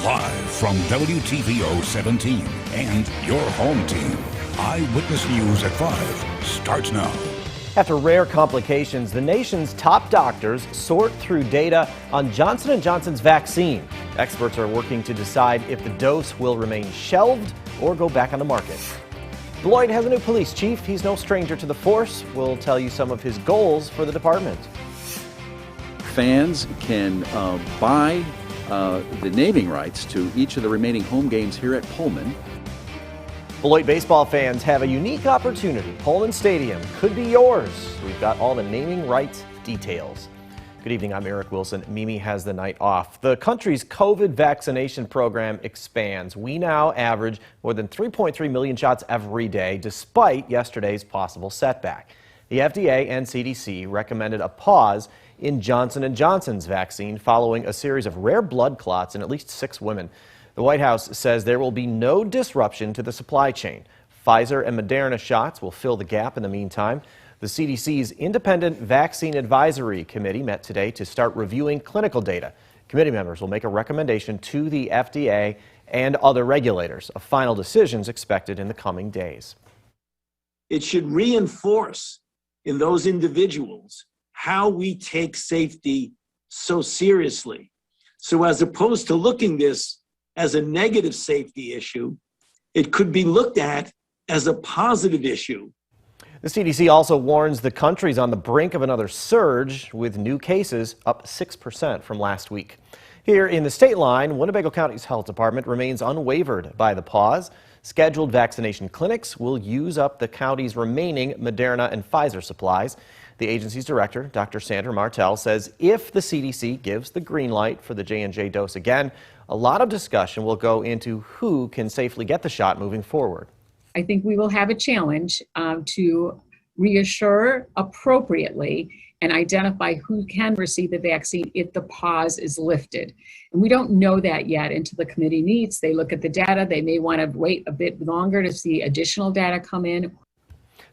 Live from WTVO 17 and your home team. Eyewitness News at 5 starts now. After rare complications, the nation's top doctors sort through data on Johnson & Johnson's vaccine. Experts are working to decide if the dose will remain shelved or go back on the market. Beloit has a new police chief. He's no stranger to the force. We'll tell you some of his goals for the department. Fans can buy the naming rights to each of the remaining home games here at Pullman. Beloit baseball fans have a unique opportunity. Pullman Stadium could be yours. We've got all the naming rights details. Good evening, I'm Eric Wilson. Mimi has the night off. The country's COVID vaccination program expands. We now average more than 3.3 million shots every day, despite yesterday's possible setback. The FDA and CDC recommended a pause in Johnson & Johnson's vaccine following a series of rare blood clots in at least 6 women. The White House says there will be no disruption to the supply chain. Pfizer and Moderna shots will fill the gap in the meantime. The CDC's Independent Vaccine Advisory Committee met today to start reviewing clinical data. Committee members will make a recommendation to the FDA and other regulators. A final decision is expected in the coming days. It should reinforce in those individuals how we take safety so seriously. So as opposed to looking this as a negative safety issue, it could be looked at as a positive issue. The CDC also warns the country's on the brink of another surge, with new cases up 6% from last week. Here in the state line, Winnebago County's health department remains unwavered by the pause. Scheduled vaccination clinics will use up the county's remaining Moderna and Pfizer supplies. The agency's director, Dr. Sandra Martell, says if the CDC gives the green light for the J&J dose again, a lot of discussion will go into who can safely get the shot moving forward. I think we will have a challenge to reassure appropriately and identify who can receive the vaccine if the pause is lifted. And we don't know that yet until the committee meets. They look at the data. They may want to wait a bit longer to see additional data come in.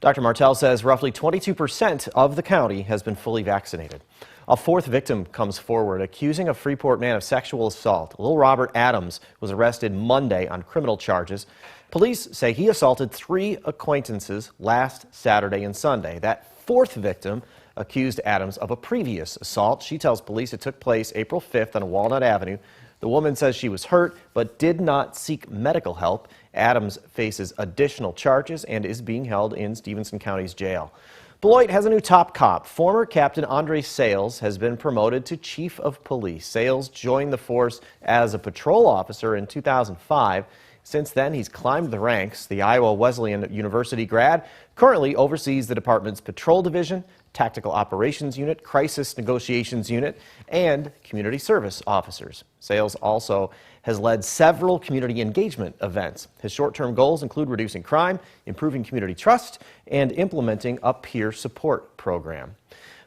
Dr. Martell says roughly 22% of the county has been fully vaccinated. A 4th victim comes forward accusing a Freeport man of sexual assault. Lil Robert Adams was arrested Monday on criminal charges. Police say he assaulted 3 acquaintances last Saturday and Sunday. That 4th victim accused Adams of a previous assault. She tells police it took place April 5th on Walnut Avenue. The woman says she was hurt but did not seek medical help. Adams faces additional charges and is being held in Stevenson County's jail. Beloit has a new top cop. Former Captain Andre Sales has been promoted to Chief of Police. Sales joined the force as a patrol officer in 2005. Since then, he's climbed the ranks. The Iowa Wesleyan University grad currently oversees the department's patrol division, tactical operations unit, crisis negotiations unit, and community service officers. Sales also has led several community engagement events. His short-term goals include reducing crime, improving community trust, and implementing a peer support program.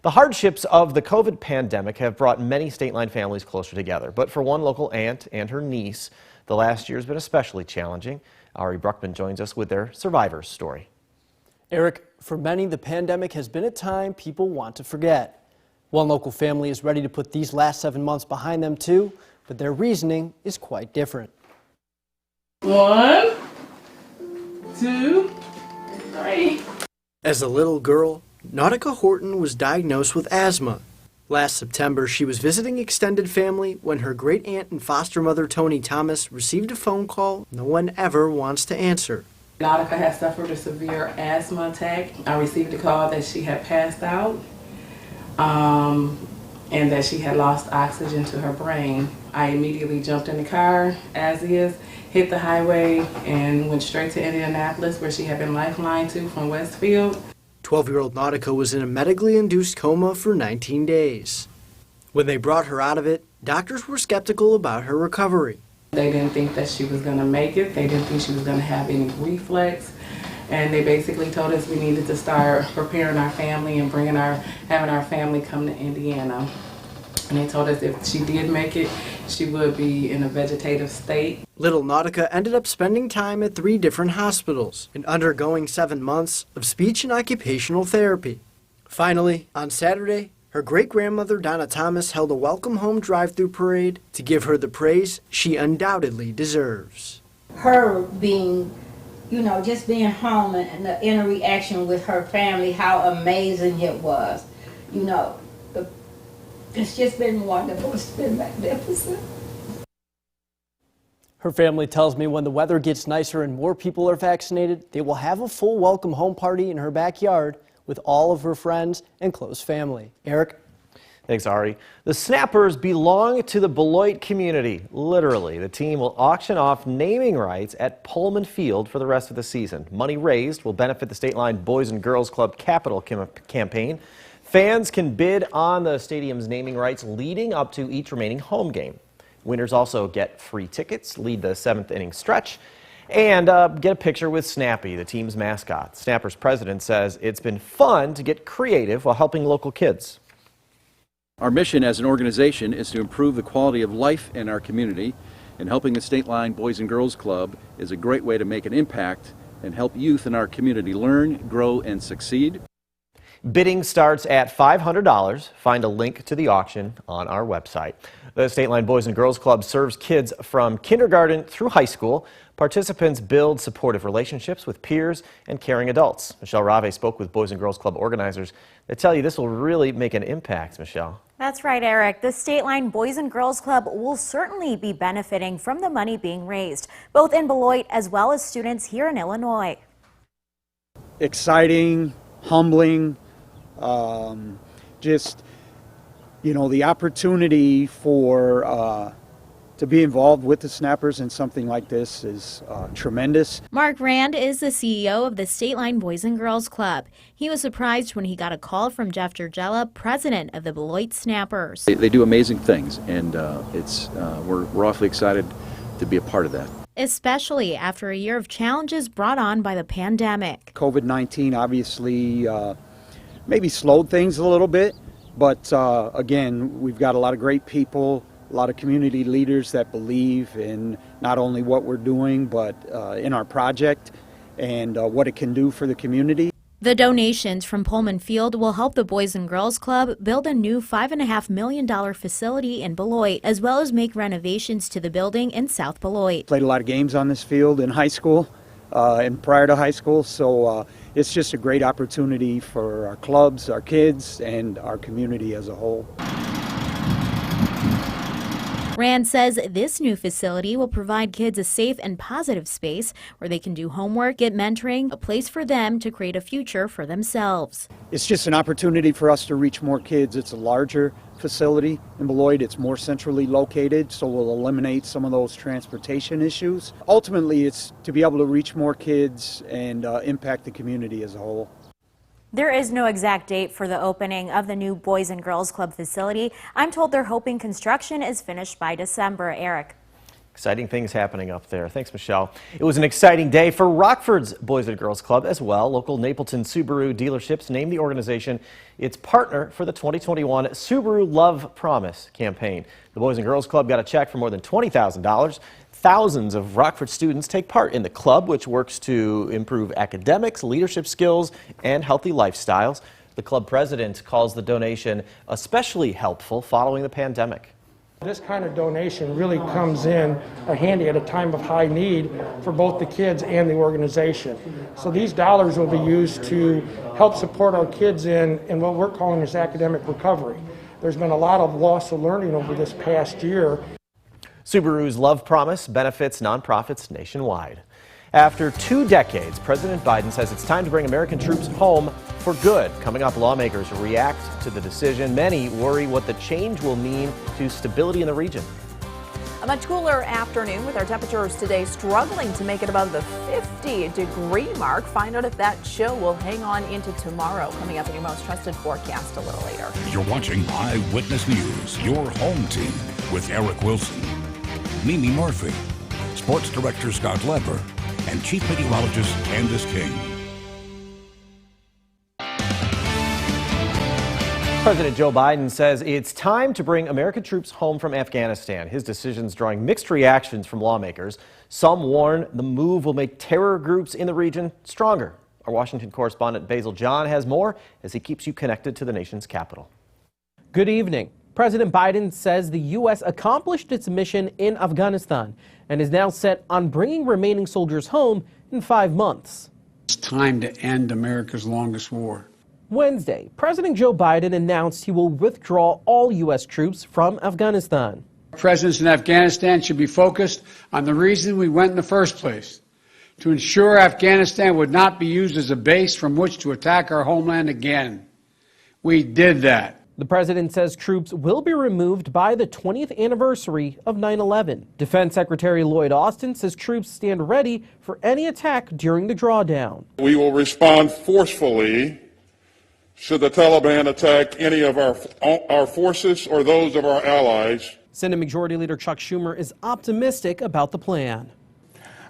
The hardships of the COVID pandemic have brought many state line families closer together. But for one local aunt and her niece, the last year has been especially challenging. Ari Bruckman joins us with their survivor's story. Eric, for many, the pandemic has been a time people want to forget. One local family is ready to put these last 7 months behind them too, but their reasoning is quite different. 1, 2, 3. As a little girl, Nautica Horton was diagnosed with asthma. Last September, she was visiting extended family when her great-aunt and foster mother, Tony Thomas, received a phone call no one ever wants to answer. Nautica had suffered a severe asthma attack. I received a call that she had passed out and that she had lost oxygen to her brain. I immediately jumped in the car, as is, hit the highway, and went straight to Indianapolis, where she had been lifelined to from Westfield. 12-year-old Nautica was in a medically induced coma for 19 days. When they brought her out of it, doctors were skeptical about her recovery. They didn't think that she was going to make it. They didn't think she was going to have any reflex. And they basically told us we needed to start preparing our family and having our family come to Indiana. And they told us if she did make it, she would be in a vegetative state. Little Nautica ended up spending time at 3 different hospitals and undergoing 7 months of speech and occupational therapy. Finally, on Saturday, Her great-grandmother Donna Thomas held a welcome home drive-through parade to give her the praise she undoubtedly deserves. Her being, just being home and the interaction with her family, how amazing it was. It's just been wonderful. It's been magnificent. Her family tells me when the weather gets nicer and more people are vaccinated, they will have a full welcome home party in her backyard with all of her friends and close family. Eric? Thanks, Ari. The Snappers belong to the Beloit community. Literally, the team will auction off naming rights at Pullman Field for the rest of the season. Money raised will benefit the State Line Boys and Girls Club Capital campaign. Fans can bid on the stadium's naming rights leading up to each remaining home game. Winners also get free tickets, lead the 7th inning stretch, and get a picture with Snappy, the team's mascot. Snappers president says it's been fun to get creative while helping local kids. Our mission as an organization is to improve the quality of life in our community, and helping the State Line Boys and Girls Club is a great way to make an impact and help youth in our community learn, grow, and succeed. Bidding starts at $500. Find a link to the auction on our website. The State Line Boys and Girls Club serves kids from kindergarten through high school. Participants build supportive relationships with peers and caring adults. Michelle Rave spoke with Boys and Girls Club organizers. They tell you this will really make an impact, Michelle. That's right, Eric. The State Line Boys and Girls Club will certainly be benefiting from the money being raised, both in Beloit as well as students here in Illinois. Exciting, humbling, the opportunity to be involved with the Snappers in something like this is tremendous. Mark Rand is the CEO of the State Line Boys and Girls Club. He was surprised when he got a call from Jeff Dergella, president of the Beloit Snappers. They do amazing things, and we're awfully excited to be a part of that. Especially after a year of challenges brought on by the pandemic. COVID-19 obviously maybe slowed things a little bit, but again, we've got a lot of great people, a lot of community leaders that believe in not only what we're doing, but in our project and what it can do for the community. The donations from Pullman Field will help the Boys and Girls Club build a new $5.5 million facility in Beloit, as well as make renovations to the building in South Beloit. Played a lot of games on this field in high school and prior to high school, so it's just a great opportunity for our clubs, our kids, and our community as a whole. Rand says this new facility will provide kids a safe and positive space where they can do homework, get mentoring, a place for them to create a future for themselves. It's just an opportunity for us to reach more kids. It's a larger facility in Beloit. It's more centrally located, so we'll eliminate some of those transportation issues. Ultimately, it's to be able to reach more kids and impact the community as a whole. There is no exact date for the opening of the new Boys and Girls Club facility. I'm told they're hoping construction is finished by December. Eric. Exciting things happening up there. Thanks, Michelle. It was an exciting day for Rockford's Boys and Girls Club as well. Local Napleton Subaru dealerships named the organization its partner for the 2021 Subaru Love Promise campaign. The Boys and Girls Club got a check for more than $20,000. Thousands of Rockford students take part in the club, which works to improve academics, leadership skills, and healthy lifestyles. The club president calls the donation especially helpful following the pandemic. This kind of donation really comes in handy at a time of high need for both the kids and the organization. So these dollars will be used to help support our kids in what we're calling this academic recovery. There's been a lot of loss of learning over this past year. Subaru's Love Promise benefits nonprofits nationwide. After 2 decades, President Biden says it's time to bring American troops home for good. Coming up, lawmakers react to the decision. Many worry what the change will mean to stability in the region. A much cooler afternoon with our temperatures today struggling to make it above the 50-degree mark. Find out if that chill will hang on into tomorrow. Coming up in your most trusted forecast a little later. You're watching Eyewitness News, your home team with Eric Wilson, Mimi Murphy, Sports Director Scott Leber, and Chief Meteorologist Candice King. President Joe Biden says it's time to bring American troops home from Afghanistan. His decision's drawing mixed reactions from lawmakers. Some warn the move will make terror groups in the region stronger. Our Washington correspondent Basil John has more as he keeps you connected to the nation's capital. Good evening. President Biden says the U.S. accomplished its mission in Afghanistan and is now set on bringing remaining soldiers home in 5 months. It's time to end America's longest war. Wednesday, President Joe Biden announced he will withdraw all U.S. troops from Afghanistan. Presence in Afghanistan should be focused on the reason we went in the first place, to ensure Afghanistan would not be used as a base from which to attack our homeland again. We did that. The president says troops will be removed by the 20th anniversary of 9/11. Defense Secretary Lloyd Austin says troops stand ready for any attack during the drawdown. We will respond forcefully should the Taliban attack any of our forces or those of our allies. Senate Majority Leader Chuck Schumer is optimistic about the plan.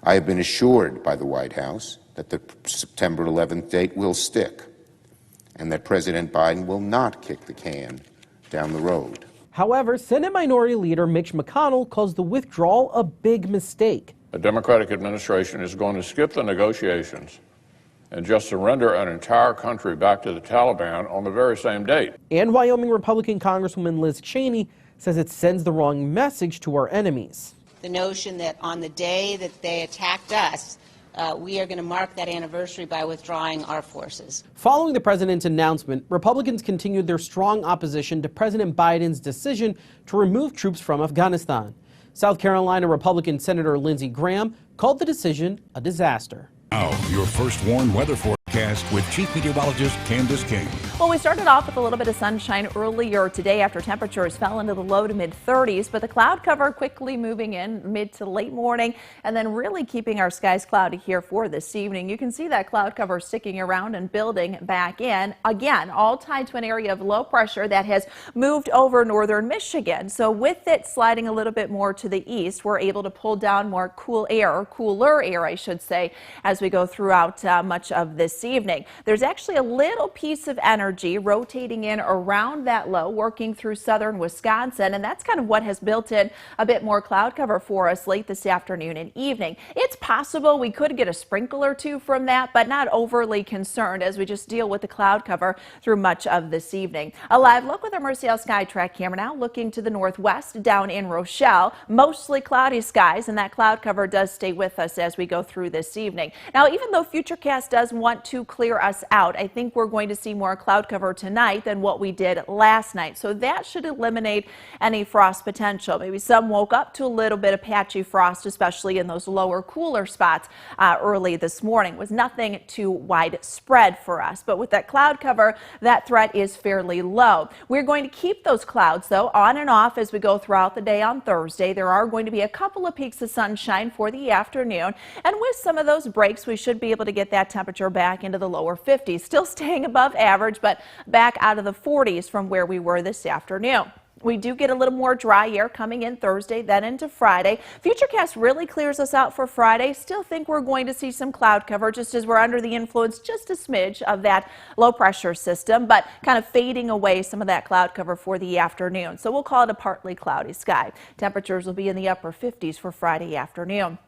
I have been assured by the White House that the September 11th date will stick, and that President Biden will not kick the can down the road. However, Senate Minority Leader Mitch McConnell calls the withdrawal a big mistake. The Democratic administration is going to skip the negotiations and just surrender an entire country back to the Taliban on the very same date. And Wyoming Republican Congresswoman Liz Cheney says it sends the wrong message to our enemies. The notion that on the day that they attacked us, we are going to mark that anniversary by withdrawing our forces. Following the president's announcement, Republicans continued their strong opposition to President Biden's decision to remove troops from Afghanistan. South Carolina Republican Senator Lindsey Graham called the decision a disaster. Now, your first warned weather forecast with Chief Meteorologist Candice King. Well, we started off with a little bit of sunshine earlier today after temperatures fell into the low to mid 30s, but the cloud cover quickly moving in mid to late morning and then really keeping our skies cloudy here for this evening. You can see that cloud cover sticking around and building back in. Again, all tied to an area of low pressure that has moved over northern Michigan. So with it sliding a little bit more to the east, we're able to pull down more cool air, or cooler air, I should say, as we go throughout much of this evening. There's actually a little piece of energy rotating in around that low, working through southern Wisconsin, and that's kind of what has built in a bit more cloud cover for us late this afternoon and evening. It's possible we could get a sprinkle or two from that, but not overly concerned as we just deal with the cloud cover through much of this evening. A live look with our Mercial SkyTrack camera now looking to the northwest down in Rochelle. Mostly cloudy skies, and that cloud cover does stay with us as we go through this evening. Now, even though Futurecast does want to clear us out, I think we're going to see more cloud cover tonight than what we did last night. So that should eliminate any frost potential. Maybe some woke up to a little bit of patchy frost, especially in those lower, cooler spots early this morning. It was nothing too widespread for us. But with that cloud cover, that threat is fairly low. We're going to keep those clouds, though, on and off as we go throughout the day on Thursday. There are going to be a couple of peaks of sunshine for the afternoon. And with some of those breaks, we should be able to get that temperature back into the lower 50s. Still staying above average, but back out of the 40s from where we were this afternoon. We do get a little more dry air coming in Thursday, then into Friday. Futurecast really clears us out for Friday. Still think we're going to see some cloud cover just as we're under the influence just a smidge of that low pressure system, but kind of fading away some of that cloud cover for the afternoon. So we'll call it a partly cloudy sky. Temperatures will be in the upper 50s for Friday afternoon.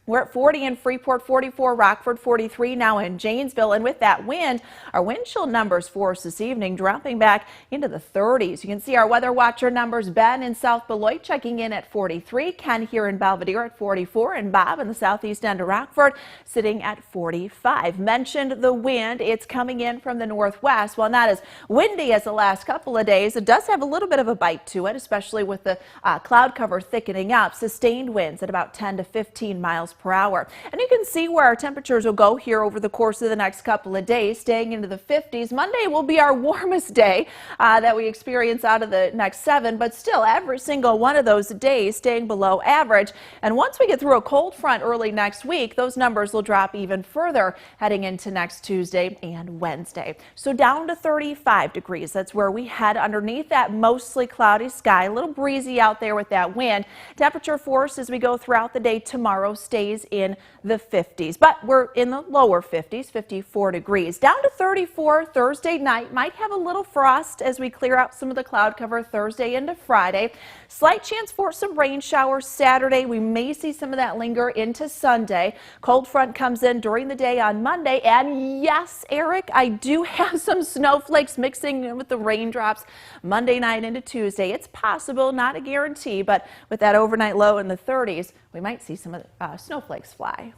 We're at 40 in Freeport, 44, Rockford, 43 now in Janesville. And with that wind, our wind chill numbers for us this evening dropping back into the 30s. You can see our weather watcher numbers. Ben in South Beloit checking in at 43. Ken here in Belvedere at 44. And Bob in the southeast end of Rockford sitting at 45. Mentioned the wind. It's coming in from the northwest. While not as windy as the last couple of days, it does have a little bit of a bite to it, especially with the cloud cover thickening up. Sustained winds at about 10 to 15 miles per hour. And you can see where our temperatures will go here over the course of the next couple of days, staying into the 50s. Monday will be our warmest day that we experience out of the next 7, but still every single one of those days staying below average. And once we get through a cold front early next week, those numbers will drop even further heading into next Tuesday and Wednesday. So down to 35 degrees. That's where we head underneath that mostly cloudy sky. A little breezy out there with that wind. Temperature for us as we go throughout the day tomorrow stays stays in the 50s, but we're in the lower 50s, 54 degrees. Down to 34 Thursday night. Might have a little frost as we clear out some of the cloud cover Thursday into Friday. Slight chance for some rain showers Saturday. We may see some of that linger into Sunday. Cold front comes in during the day on Monday, and yes, Eric, I do have some snowflakes mixing in with the raindrops Monday night into Tuesday. It's possible, not a guarantee, but with that overnight low in the 30s, we might see some snowflakes fly.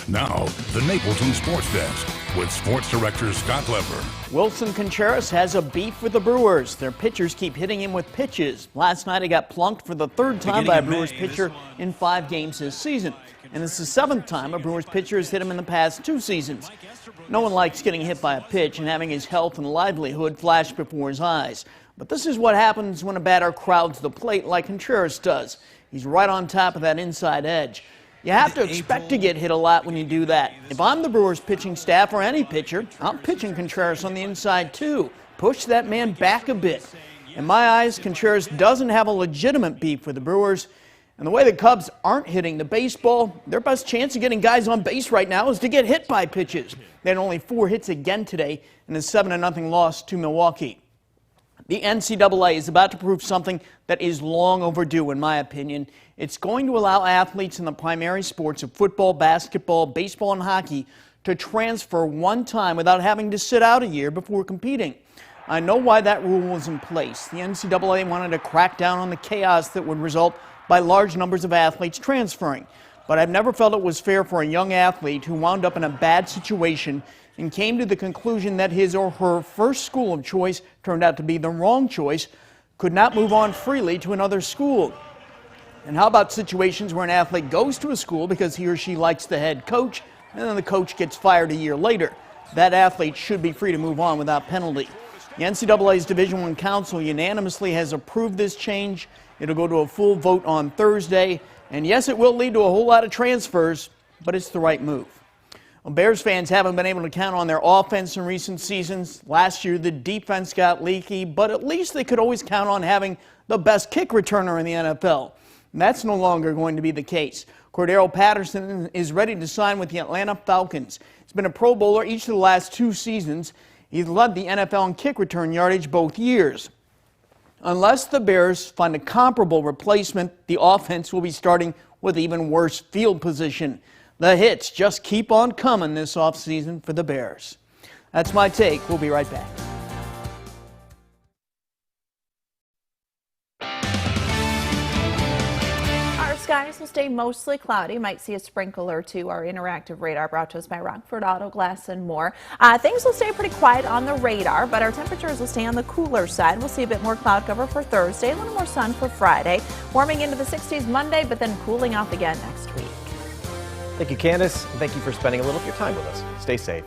Now, the Napleton Sports Desk with Sports Director Scott Leber. Wilson Contreras has a beef with the Brewers. Their pitchers keep hitting him with pitches. Last night he got plunked for the third time by a Brewers pitcher in 5 games this season. And it's the 7th time a Brewers pitcher has hit him in the past 2 seasons. No one likes getting hit by a pitch and having his health and livelihood flash before his eyes. But this is what happens when a batter crowds the plate like Contreras does. He's right on top of that inside edge. You have to expect to get hit a lot when you do that. If I'm the Brewers pitching staff or any pitcher, I'm pitching Contreras on the inside too. Push that man back a bit. In my eyes, Contreras doesn't have a legitimate beef with the Brewers. And the way the Cubs aren't hitting the baseball, their best chance of getting guys on base right now is to get hit by pitches. They had only 4 hits again today in a 7-0 loss to Milwaukee. The NCAA is about to prove something that is long overdue, in my opinion. It's going to allow athletes in the primary sports of football, basketball, baseball, and hockey to transfer one time without having to sit out a year before competing. I know why that rule was in place. The NCAA wanted to crack down on the chaos that would result by large numbers of athletes transferring. But I've never felt it was fair for a young athlete who wound up in a bad situation and came to the conclusion that his or her first school of choice turned out to be the wrong choice, could not move on freely to another school. And how about situations where an athlete goes to a school because he or she likes the head coach, and then the coach gets fired a year later? That athlete should be free to move on without penalty. The NCAA's Division I Council unanimously has approved this change. It'll go to a full vote on Thursday. And yes, it will lead to a whole lot of transfers, but it's the right move. Well, Bears fans haven't been able to count on their offense in recent seasons. Last year, the defense got leaky, but at least they could always count on having the best kick returner in the NFL. And that's no longer going to be the case. Cordero Patterson is ready to sign with the Atlanta Falcons. He's been a Pro Bowler each of the last 2 seasons. He's led the NFL in kick return yardage both years. Unless the Bears find a comparable replacement, the offense will be starting with even worse field position. The hits just keep on coming this offseason for the Bears. That's my take. We'll be right back. Our skies will stay mostly cloudy. Might see a sprinkle or two. Our interactive radar brought to us by Rockford Auto Glass and more. Things will stay pretty quiet on the radar, but our temperatures will stay on the cooler side. We'll see a bit more cloud cover for Thursday, a little more sun for Friday. Warming into the 60s Monday, but then cooling off again next week. Thank you, Candice. Thank you for spending a little of your time with us. Stay safe.